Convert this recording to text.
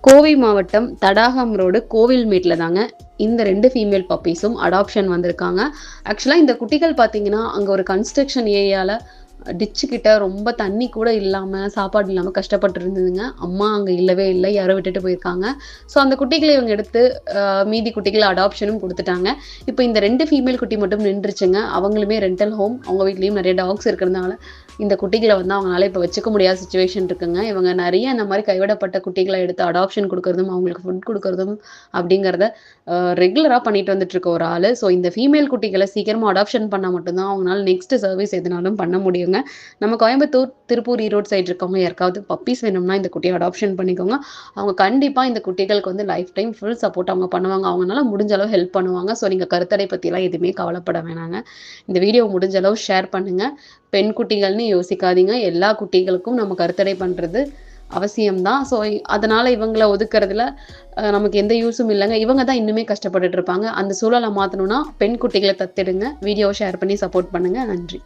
கோவை மாவட்டம் தடாகம் ரோடு கோவில்மேட்டில் தாங்க இந்த 2 ஃபீமேல் பப்பீஸும் அடாப்ஷன் வந்திருக்காங்க. ஆக்சுவலாக இந்த குட்டிகள் பார்த்தீங்கன்னா, அங்கே ஒரு கன்ஸ்ட்ரக்ஷன் ஏரியாவில் டிச்சு கிட்ட ரொம்ப தண்ணி கூட இல்லாமல் சாப்பாடு இல்லாமல் கஷ்டப்பட்டு இருந்ததுங்க. அம்மா அங்கே இல்லவே இல்லை, யாரோ விட்டுட்டு போயிருக்காங்க. ஸோ அந்த குட்டிகளை இவங்க எடுத்து மீதி குட்டிகளை அடாப்ஷனும் கொடுத்துட்டாங்க. இப்போ இந்த 2 ஃபீமேல் குட்டி மட்டும் நின்றுச்சுங்க. அவங்களுமே ரெண்டல் ஹோம், அவங்க வீட்லேயும் நிறைய டாக்ஸ் இருக்கிறதுனால இந்த குட்டிகளை வந்து அவங்களால இப்போ வச்சுக்க முடியாத சுச்சுவேஷன் இருக்குங்க. இவங்க நிறைய இந்த மாதிரி கைவிடப்பட்ட குட்டிகளை எடுத்து அடாப்ஷன் கொடுக்கறதும் அவங்களுக்கு ஃபுட் கொடுக்கறதும் அப்படிங்கிறத ரெகுலராக பண்ணிட்டு வந்துட்டு இருக்க ஒரு ஆள். ஸோ இந்த ஃபீமேல் குட்டிகளை சீக்கிரமாக அடாப்ஷன் பண்ணால் மட்டும்தான் அவங்களால நெக்ஸ்ட் சர்வீஸ் எதுனாலும் பண்ண முடியுங்க. நம்ம கோயம்புத்தூர், திருப்பூர், ஈரோடு சைடு இருக்கவங்க யாருக்காவது பப்பீஸ் வேணும்னா இந்த குட்டியை அடாப்ஷன் பண்ணிக்கோங்க. அவங்க கண்டிப்பாக இந்த குட்டிகளுக்கு வந்து லைஃப் டைம் ஃபுல் சப்போர்ட் அவங்க பண்ணுவாங்க. அவங்களால முடிஞ்ச அளவு ஹெல்ப் பண்ணுவாங்க. ஸோ நீங்கள் கருத்தடை பற்றிலாம் எதுவுமே கவலைப்பட வேணாங்க. இந்த வீடியோ முடிஞ்ச அளவு ஷேர் பண்ணுங்கள். பெண் குட்டிகள்னு யோசிக்காதீங்க. எல்லா குட்டிகளுக்கும் நம்ம கருத்தடை பண்ணுறது அவசியம்தான். ஸோ அதனால் இவங்களை ஒதுக்குறதுல நமக்கு எந்த யூஸும் இல்லைங்க. இவங்க தான் இன்னுமே கஷ்டப்பட்டுட்டு இருப்பாங்க. அந்த சூழலை மாற்றணும்னா பெண் குட்டிகளை தத்தெடுங்க. வீடியோவை ஷேர் பண்ணி சப்போர்ட் பண்ணுங்கள். நன்றி.